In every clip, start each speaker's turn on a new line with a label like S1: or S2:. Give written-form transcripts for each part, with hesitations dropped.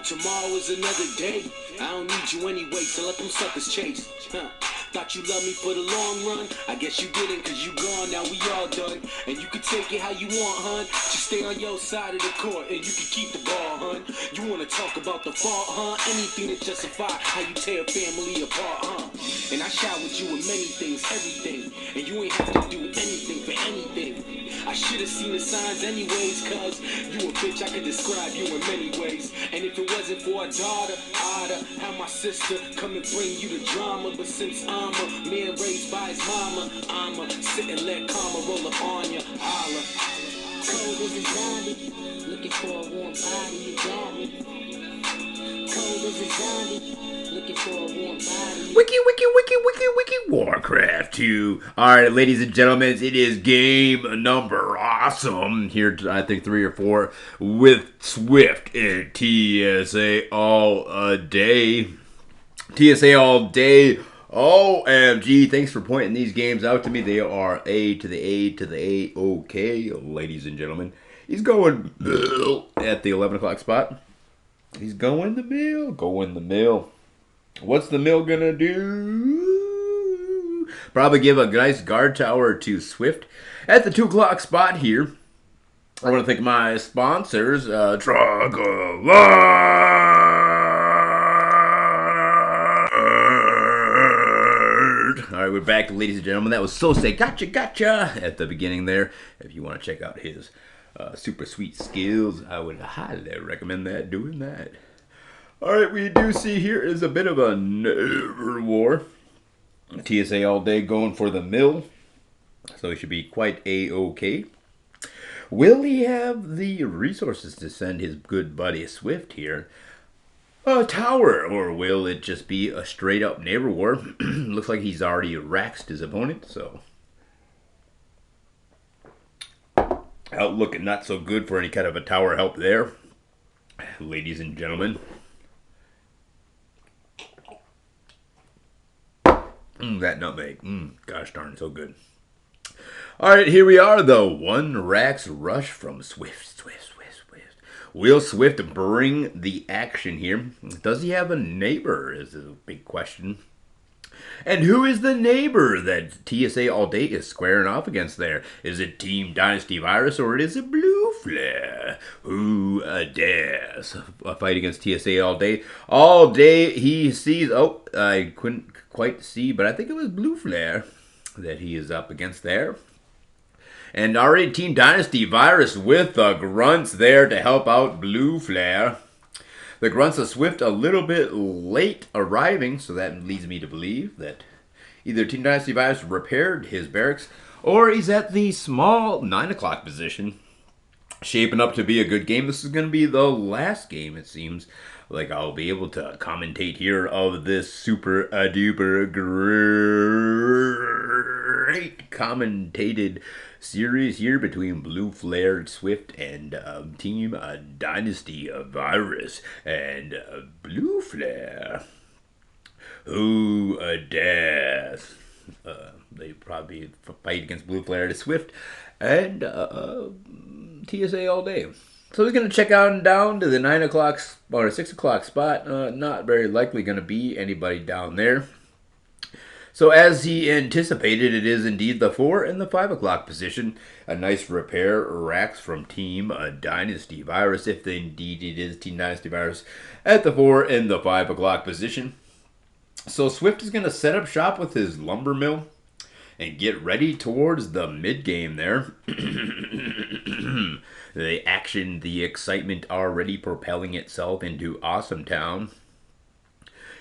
S1: Tomorrow is another day. I don't need you anyway, so let them suckers chase. Thought you loved me for the long run. I guess you didn't, cause you gone, now we all done. And you can take it how you want, hun. Just stay on your side of the court and you can keep the ball, hun. You wanna talk about the fault, huh? Anything to justify how you tear a family apart, huh? And I showered you with many things, everything. And you ain't have to do anything for anything. I should've seen the signs anyways, cause you a bitch, I could describe you in many ways. And if it wasn't for a daughter, I'd have my sister come and bring you the drama. But since I'm a man raised by his mama, I'ma sit and let karma roll up on ya, holla. Cold as a zombie, looking for a warm body, you got me. Cold as a zombie, looking for a warm body.
S2: Wiki, Warcraft 2. Alright, ladies and gentlemen, it is game number awesome. Here, I think 3 or 4 with Swift and TSA all day. TSA all day. OMG, thanks for pointing these games out to me. They are A to the A to the A. Okay, ladies and gentlemen. He's going at the 11 o'clock spot. He's going the mill. What's the mill gonna do? Probably give a nice guard tower to Swift. At the 2 o'clock spot here, I want to thank my sponsors, Truck Alright, we're back, ladies and gentlemen. That was Sosay Gotcha at the beginning there. If you want to check out his super sweet skills, I would highly recommend doing that. Alright, we do see here is a bit of a neighbor war. TSA all day going for the mill. So he should be quite A-okay. Will he have the resources to send his good buddy Swift here a tower? Or will it just be a straight up neighbor war? Looks like he's already raxed his opponent, so outlook not so good for any kind of a tower help there, ladies and gentlemen. That nutmeg. Gosh darn, so good. Alright, here we are, though. 1 Rax rush from Swift. Will Swift bring the action here? Does he have a neighbor is a big question. And who is the neighbor that TSA all day is squaring off against there? Is it Team Dynasty Virus or is it blueflare? Who dares a fight against TSA all day? All day he sees, I couldn't quite see, but I think it was blueflare that he is up against there. And already Team Dynasty Virus with the grunts there to help out blueflare. The grunts of Swift a little bit late arriving, so that leads me to believe that either Team Dynasty Virus repaired his barracks or he's at the small 9 o'clock position. Shaping up to be a good game. This is going to be the last game, it seems like I'll be able to commentate here of this super duper great commentated series here between blueflare Swift and Team Dynasty Virus and blueflare. Who dares? They probably fight against blueflare to Swift and TSA all day. So he's going to check out and down to the 9 o'clock or 6 o'clock spot. Not very likely going to be anybody down there. So as he anticipated, it is indeed the 4 and the 5 o'clock position. A nice repair racks from Team Dynasty Virus, if indeed it is Team Dynasty Virus, at the 4 and the 5 o'clock position. So Swift is going to set up shop with his lumber mill and get ready towards the mid-game there. The action, the excitement already propelling itself into Awesome Town.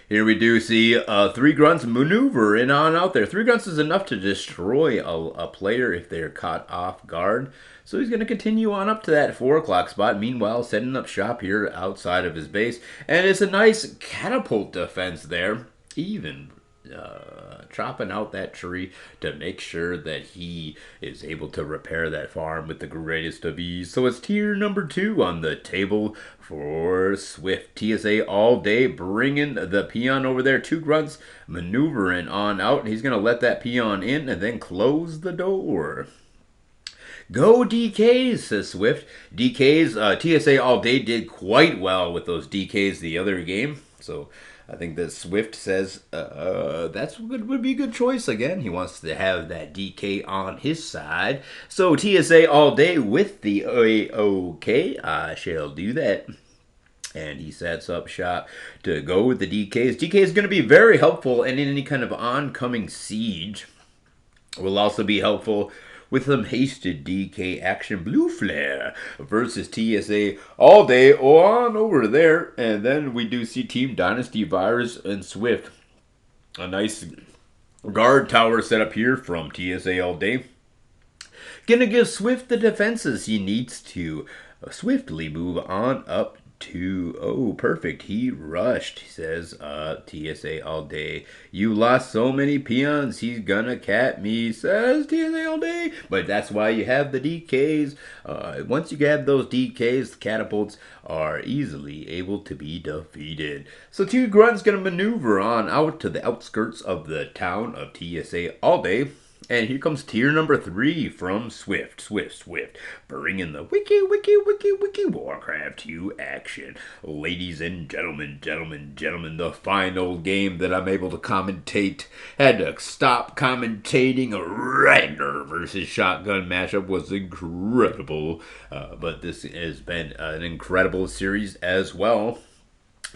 S2: Here we do see 3 grunts maneuver in on out there. 3 grunts is enough to destroy a player if they're caught off guard. So he's going to continue on up to that 4 o'clock spot. Meanwhile, setting up shop here outside of his base. And it's a nice catapult defense there. Even chopping out that tree to make sure that he is able to repair that farm with the greatest of ease. So it's tier number 2 on the table for Swift. TSA all day bringing the peon over there. 2 grunts maneuvering on out. He's going to let that peon in and then close the door. Go DKs, says Swift. DKs, TSA all day did quite well with those DKs the other game. So I think that Swift says would be a good choice again. He wants to have that DK on his side. So TSA all day with the OK. I shall do that. And he sets up shop to go with the DKs. DK is going to be very helpful in any kind of oncoming siege. Will also be helpful with some hasted DK action. Blueflare versus TSA all day on over there. And then we do see Team Dynasty, Virus, and Swift. A nice guard tower set up here from TSA all day. Gonna give Swift the defenses he needs to swiftly move on up to, oh, perfect. He rushed, says TSA all day. You lost so many peons, he's gonna cat me, says TSA all day. But that's why you have the DKs. Once you have those DKs, the catapults are easily able to be defeated. So two grunts gonna maneuver on out to the outskirts of the town of TSA all day. And here comes tier number 3 from Swift. Bringing the wiki Warcraft 2 action. Ladies and gentlemen, the final game that I'm able to commentate. Had to stop commentating. A Ragnar versus Shotgun matchup was incredible. But this has been an incredible series as well.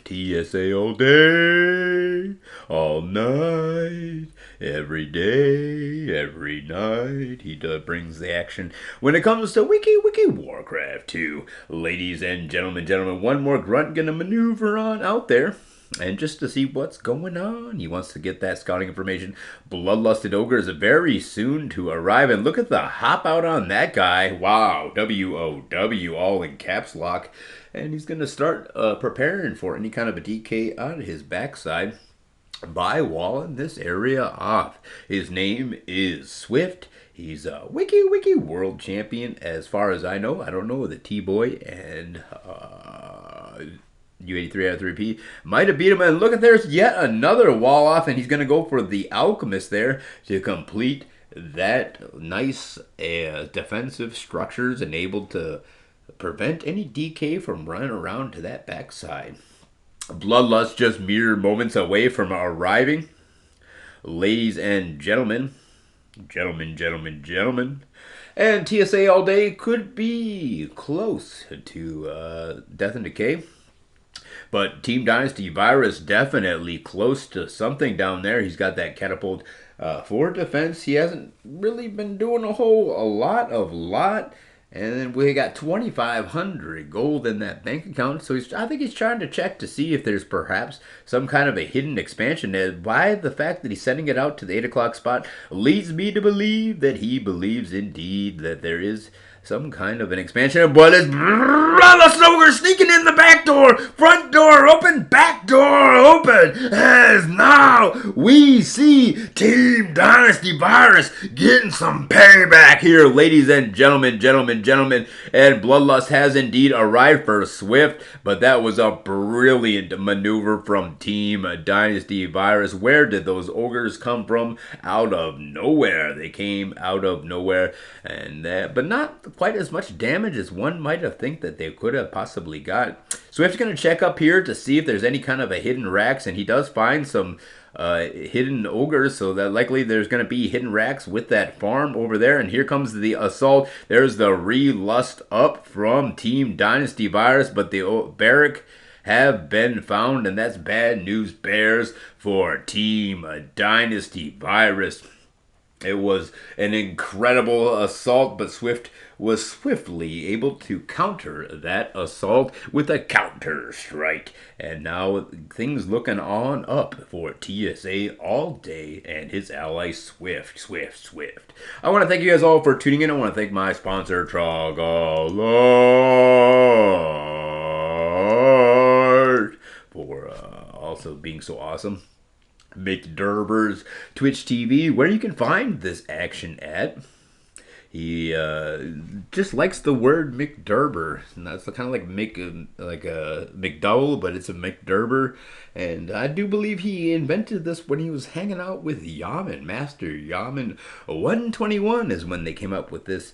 S2: TSA all day, all night, every day, every night. He brings the action when it comes to wiki Warcraft 2. Ladies and gentlemen, one more grunt gonna maneuver on out there. And just to see what's going on, he wants to get that scouting information. Bloodlusted Ogre is very soon to arrive. And look at the hop out on that guy. Wow, WOW, all in caps lock. And he's going to start preparing for any kind of a DK on his backside by walling this area off. His name is Swift. He's a wiki world champion as far as I know. I don't know the T-Boy and U83 out of 3P might have beat him. And look at, there's yet another wall off, and he's going to go for the Alchemist there to complete that nice defensive structures enabled to prevent any DK from running around to that backside. Bloodlust just mere moments away from arriving. Ladies and gentlemen, and TSA all day could be close to Death and Decay. But Team Dynasty Virus definitely close to something down there. He's got that catapult for defense. He hasn't really been doing a lot. And then we got 2,500 gold in that bank account. So I think he's trying to check to see if there's perhaps some kind of a hidden expansion. And why the fact that he's sending it out to the 8 o'clock spot leads me to believe that he believes indeed that there is some kind of an expansion. But it's Ogre sneaking in the back door. Front door open, back door open. As now we see Team Dynasty Virus getting some payback here, ladies and gentlemen. And Bloodlust has indeed arrived for Swift. But that was a brilliant maneuver from Team Dynasty Virus. Where did those ogres come from? Out of nowhere. They came out of nowhere. And but not quite as much damage as one might have think that they could have possibly got. Swift's going to check up here to see if there's any kind of a hidden racks, and he does find some hidden ogres, so that likely there's going to be hidden racks with that farm over there. And here comes the assault. There's the re-lust up from Team Dynasty Virus, but the barrack have been found, and that's bad news bears for Team Dynasty Virus. It was an incredible assault, but Swift was swiftly able to counter that assault with a counter strike. And now things looking on up for TSA all day and his ally Swift. I want to thank you guys all for tuning in. I want to thank my sponsor, Trogallard, for also being so awesome. McDerber's Twitch TV, where you can find this action at. He just likes the word McDerber, and that's kind of like a McDowell, but it's a McDerber. And I do believe he invented this when he was hanging out with Yaman. Master Yaman 121 is when they came up with this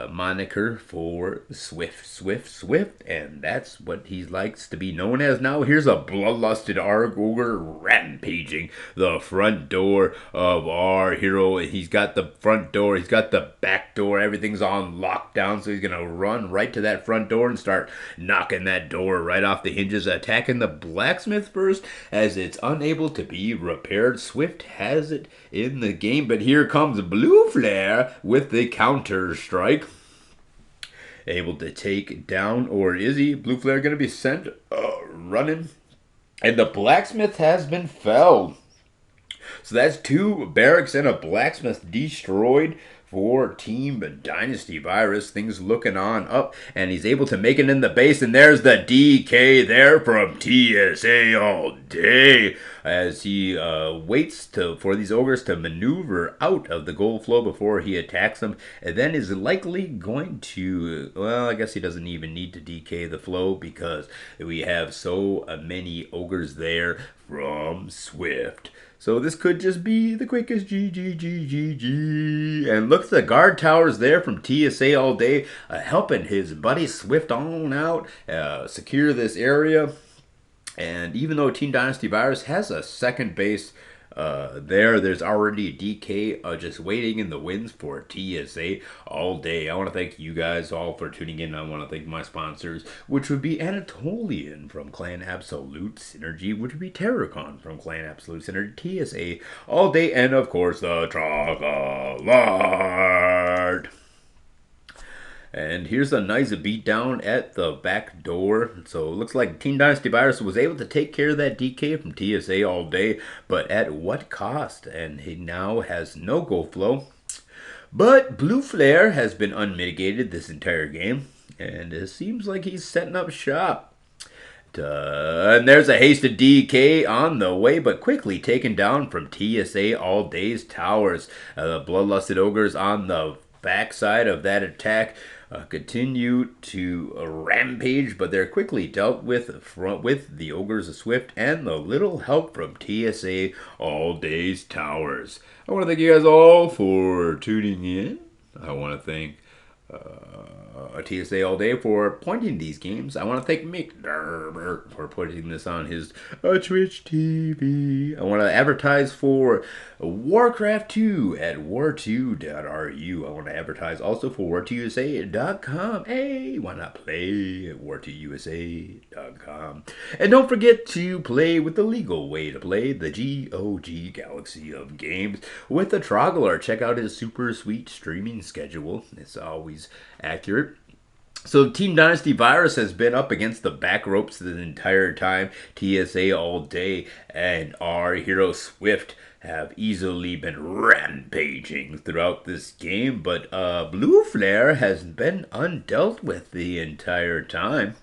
S2: moniker for Swift, and that's what he likes to be known as now. Here's a bloodlusted ogre rampaging the front door of our hero. He's got the front door, he's got the back door, everything's on lockdown, so he's gonna run right to that front door and start knocking that door right off the hinges, attacking the blacksmith first as it's unable to be repaired. Swift has it in the game, but here comes blueflare with the counter strike, able to take down, or is he? Blueflare going to be sent running, and the blacksmith has been felled. So that's 2 barracks and a blacksmith destroyed for Team Dynasty Virus. Things looking on up, and he's able to make it in the base, and there's the DK there from TSA all day as he waits for these ogres to maneuver out of the gold flow before he attacks them, and then is likely going to, well, I guess he doesn't even need to DK the flow because we have so many ogres there from Swift. So this could just be the quickest GG. And look at the guard towers there from TSA all day, helping his buddy Swift on out, secure this area. And even though Team Dynasty Virus has a second base there's already a DK just waiting in the wings for TSA all day. I want to thank you guys all for tuning in. I want to thank my sponsors, which would be Anatolian from Clan Absolute Synergy, which would be Terracon from Clan Absolute Synergy, TSA all day, and of course the Chocolate. And here's a nice beatdown at the back door. So it looks like Team Dynasty Virus was able to take care of that DK from TSA all day, but at what cost? And he now has no go flow. But blueflare has been unmitigated this entire game, and it seems like he's setting up shop. And there's a hasted DK on the way, but quickly taken down from TSA all day's towers. The bloodlusted ogres on the backside of that attack continue to rampage, but they're quickly dealt with the ogres of Swift and the little help from TSA all day's towers. I want to thank you guys all for tuning in. I want to thank TSA all day for pointing these games. I want to thank Mick Derber for putting this on his Twitch TV. I want to advertise for Warcraft 2 at war2.ru. I want to advertise also for war2usa.com. Hey, why not play at war2usa.com? And don't forget to play with the legal way to play the GOG Galaxy of Games with the Troggler. Check out his super sweet streaming schedule. It's always accurate. So Team Dynasty Virus has been up against the back ropes the entire time. TSA all day and our hero Swift have easily been rampaging throughout this game, but blueflare has been undealt with the entire time.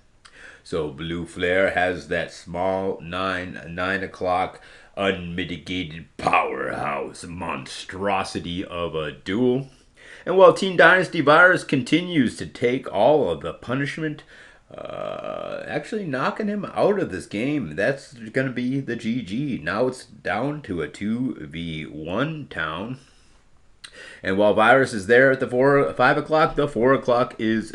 S2: So blueflare has that small 9 o'clock unmitigated powerhouse monstrosity of a duel. And while Team Dynasty Virus continues to take all of the punishment, actually knocking him out of this game, that's going to be the GG. Now it's down to a 2v1 town. And while Virus is there at the 5 o'clock, the 4 o'clock is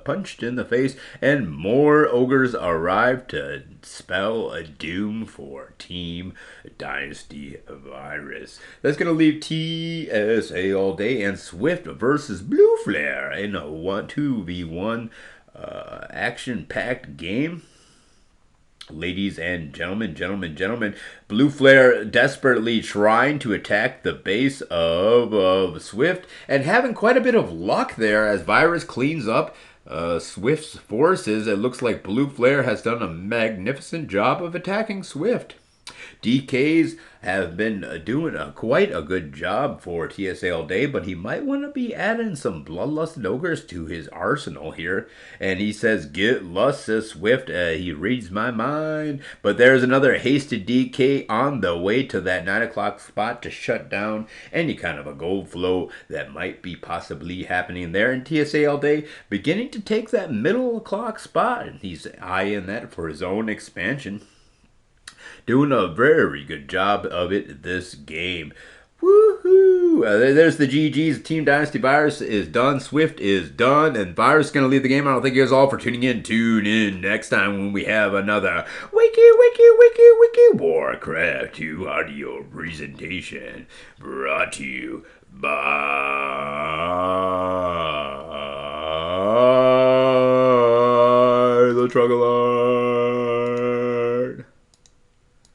S2: punched in the face, and more ogres arrive to spell a doom for Team Dynasty Virus. That's going to leave TSA all day and Swift versus blueflare in a 2v1 action-packed game. Ladies and gentlemen, blueflare desperately trying to attack the base of Swift and having quite a bit of luck there as Virus cleans up Swift's forces. It looks like blueflare has done a magnificent job of attacking Swift. DKs have been doing quite a good job for TSA all day, but he might want to be adding some bloodlusted ogres to his arsenal here. And he says, "Get lust," says Swift. He reads my mind. But there's another hasted DK on the way to that 9 o'clock spot to shut down any kind of a gold flow that might be possibly happening there. And TSA all day beginning to take that middle clock spot. And he's eyeing that for his own expansion. Doing a very good job of it this game. Woohoo! Woo! There's the GGs. Team Dynasty Virus is done. Swift is done. And Virus is going to leave the game. I don't thank you guys all for tuning in. Tune in next time when we have another Wiki Warcraft 2 audio presentation brought to you by the Truggler.